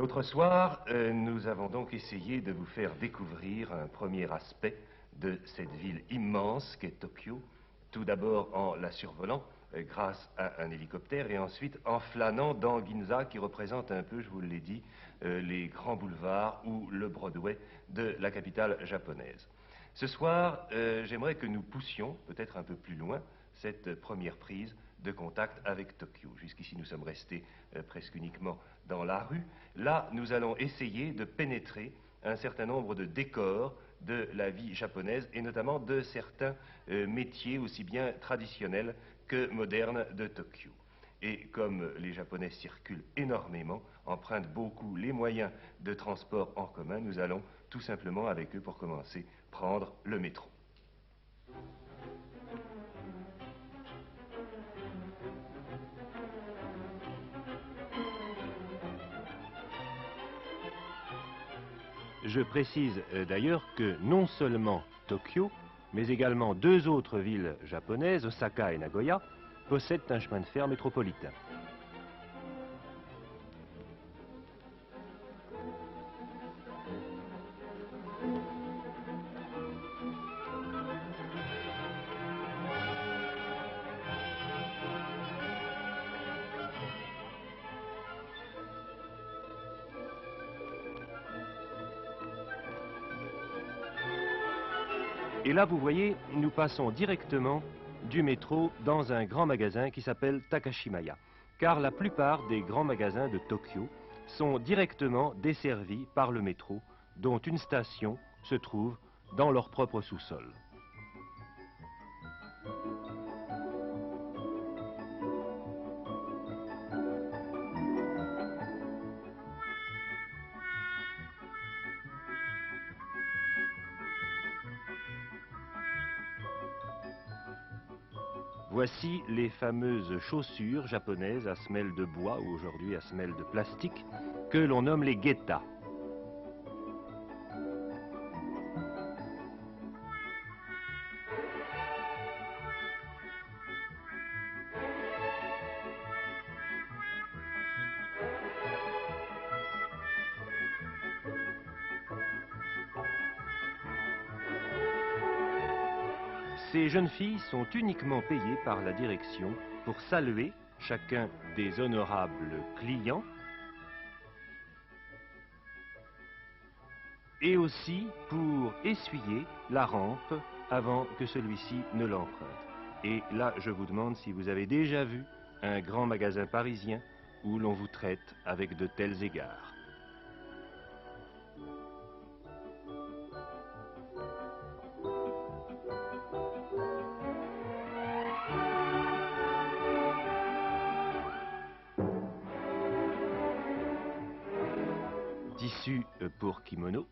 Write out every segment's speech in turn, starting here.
L'autre soir, nous avons donc essayé de vous faire découvrir un premier aspect de cette ville immense qu'est Tokyo, tout d'abord en la survolant grâce à un hélicoptère et ensuite en flânant dans Ginza qui représente un peu, je vous l'ai dit, les grands boulevards ou le Broadway de la capitale japonaise. Ce soir, j'aimerais que nous poussions peut-être un peu plus loin cette première prise de contact avec Tokyo. Jusqu'ici, nous sommes restés presque uniquement dans la rue. Là, nous allons essayer de pénétrer un certain nombre de décors de la vie japonaise et notamment de certains métiers aussi bien traditionnels que modernes de Tokyo. Et comme les Japonais circulent énormément, empruntent beaucoup les moyens de transport en commun, nous allons tout simplement avec eux, pour commencer, prendre le métro. Je précise d'ailleurs que non seulement Tokyo, mais également deux autres villes japonaises, Osaka et Nagoya, possèdent un chemin de fer métropolitain. Et là, vous voyez, nous passons directement du métro dans un grand magasin qui s'appelle Takashimaya. Car la plupart des grands magasins de Tokyo sont directement desservis par le métro, dont une station se trouve dans leur propre sous-sol. Voici les fameuses chaussures japonaises à semelle de bois ou aujourd'hui à semelle de plastique que l'on nomme les geta. Ces jeunes filles sont uniquement payées par la direction pour saluer chacun des honorables clients et aussi pour essuyer la rampe avant que celui-ci ne l'emprunte. Et là, je vous demande si vous avez déjà vu un grand magasin parisien où l'on vous traite avec de tels égards. Tissu pour kimono.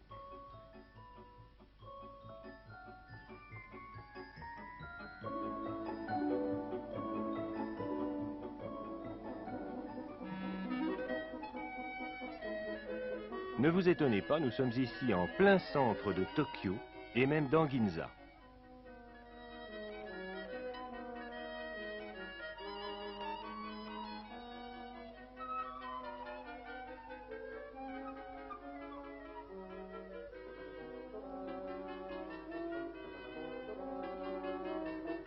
Ne vous étonnez pas, nous sommes ici en plein centre de Tokyo et même dans Ginza.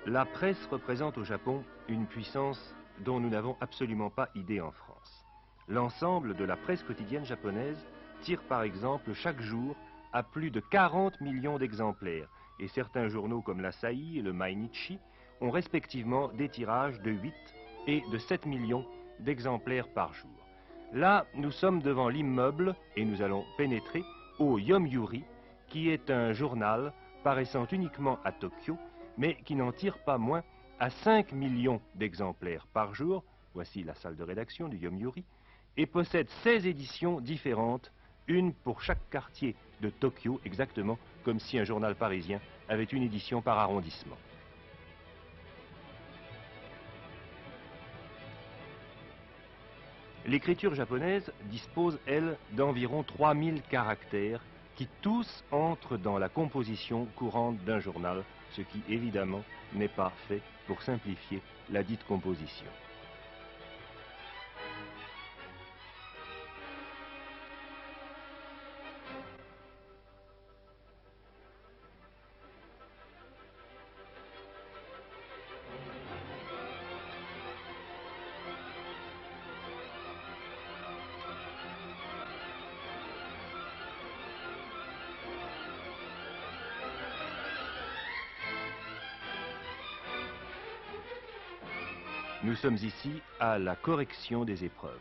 La presse représente au Japon une puissance dont nous n'avons absolument pas idée en France. L'ensemble de la presse quotidienne japonaise tire par exemple chaque jour à plus de 40 millions d'exemplaires et certains journaux comme l'Asahi et le Mainichi ont respectivement des tirages de 8 et de 7 millions d'exemplaires par jour. Là, nous sommes devant l'immeuble et nous allons pénétrer au Yomiuri, qui est un journal paraissant uniquement à Tokyo, mais qui n'en tire pas moins à 5 millions d'exemplaires par jour, voici la salle de rédaction du Yomiuri, et possède 16 éditions différentes, une pour chaque quartier de Tokyo, exactement comme si un journal parisien avait une édition par arrondissement. L'écriture japonaise dispose, elle, d'environ 3000 caractères qui tous entrent dans la composition courante d'un journal, ce qui évidemment n'est pas fait pour simplifier la dite composition. Nous sommes ici à la correction des épreuves.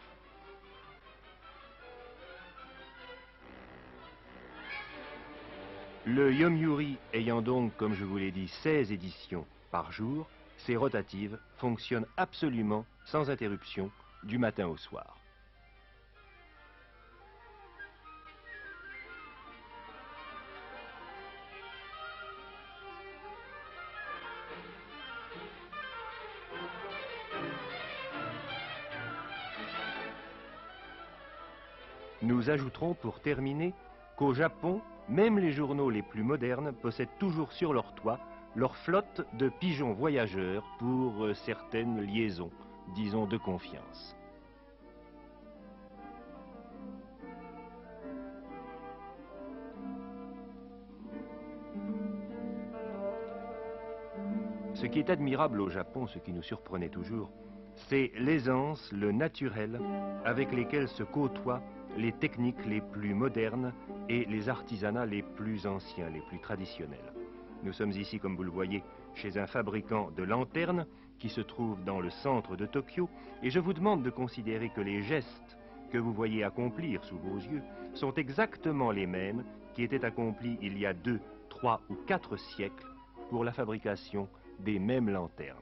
Le Yomiuri ayant donc, comme je vous l'ai dit, 16 éditions par jour, ces rotatives fonctionnent absolument sans interruption du matin au soir. Nous ajouterons pour terminer qu'au Japon, même les journaux les plus modernes possèdent toujours sur leur toit leur flotte de pigeons voyageurs pour certaines liaisons, disons de confiance. Ce qui est admirable au Japon, ce qui nous surprenait toujours, c'est l'aisance, le naturel avec lesquels se côtoient les techniques les plus modernes et les artisanats les plus anciens, les plus traditionnels. Nous sommes ici, comme vous le voyez, chez un fabricant de lanternes qui se trouve dans le centre de Tokyo, et je vous demande de considérer que les gestes que vous voyez accomplir sous vos yeux sont exactement les mêmes qui étaient accomplis il y a 2, 3 ou 4 siècles pour la fabrication des mêmes lanternes.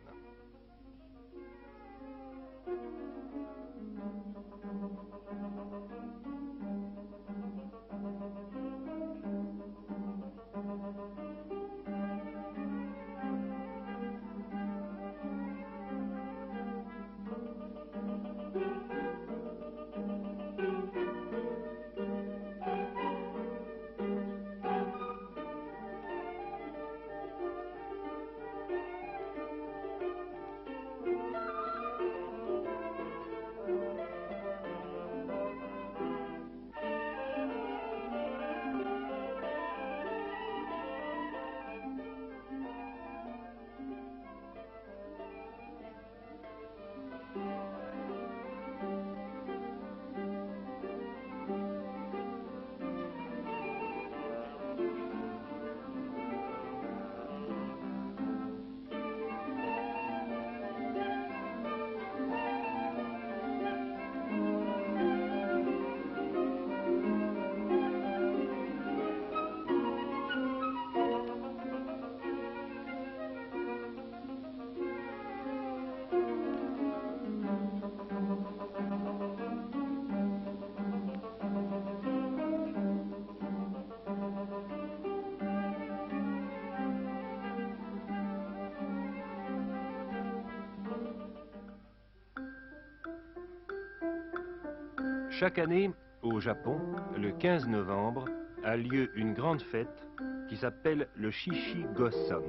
Chaque année, au Japon, le 15 novembre, a lieu une grande fête qui s'appelle le Shichi-Go-San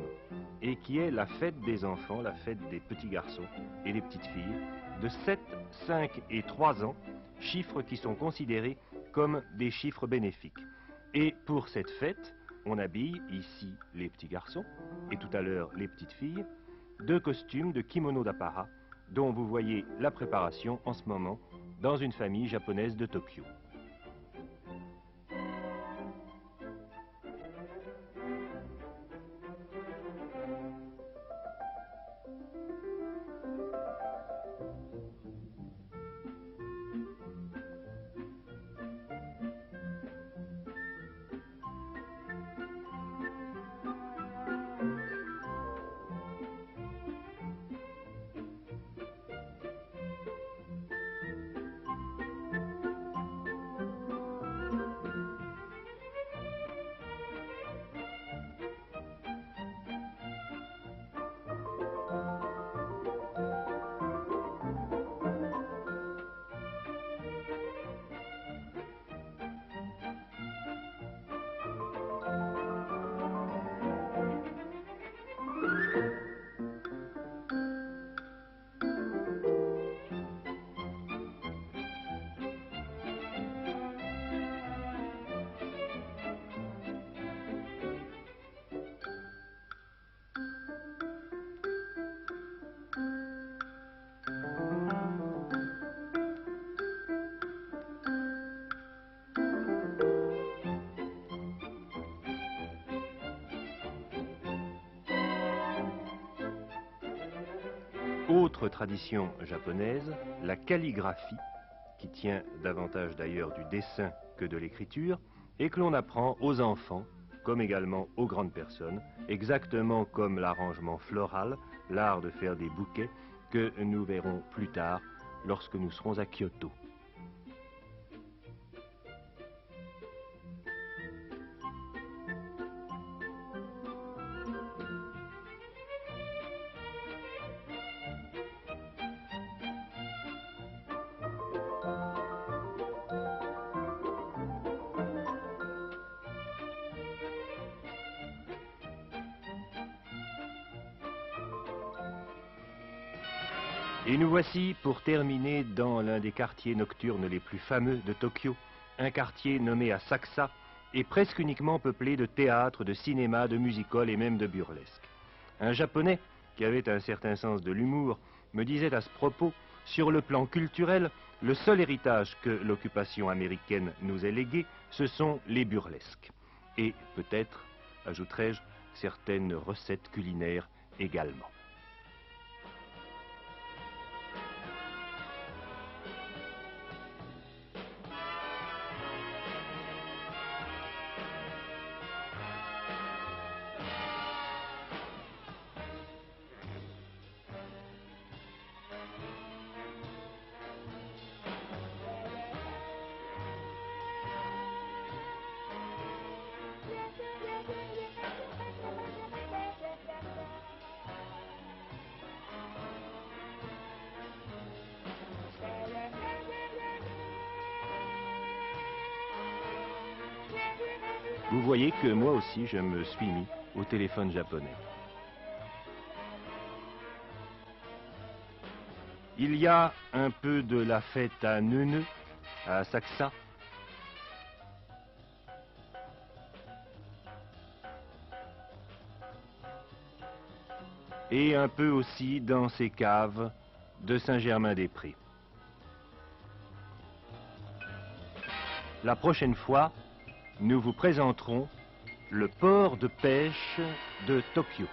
et qui est la fête des enfants, la fête des petits garçons et des petites filles de 7, 5 et 3 ans, chiffres qui sont considérés comme des chiffres bénéfiques. Et pour cette fête, on habille ici les petits garçons et tout à l'heure les petites filles de costumes de kimono d'apparat dont vous voyez la préparation en ce moment dans une famille japonaise de Tokyo. Autre tradition japonaise, la calligraphie, qui tient davantage d'ailleurs du dessin que de l'écriture, et que l'on apprend aux enfants, comme également aux grandes personnes, exactement comme l'arrangement floral, l'art de faire des bouquets, que nous verrons plus tard lorsque nous serons à Kyoto. Et nous voici pour terminer dans l'un des quartiers nocturnes les plus fameux de Tokyo, un quartier nommé Asakusa et presque uniquement peuplé de théâtres, de cinéma, de music-hall et même de burlesque. Un Japonais qui avait un certain sens de l'humour me disait à ce propos, sur le plan culturel, le seul héritage que l'occupation américaine nous ait légué, ce sont les burlesques. Et peut-être, ajouterai-je, certaines recettes culinaires également. Vous voyez que moi aussi je me suis mis au téléphone japonais. Il y a un peu de la fête à Neuneu, à Asakusa. Et un peu aussi dans ces caves de Saint-Germain-des-Prés. La prochaine fois, nous vous présenterons le port de pêche de Tokyo.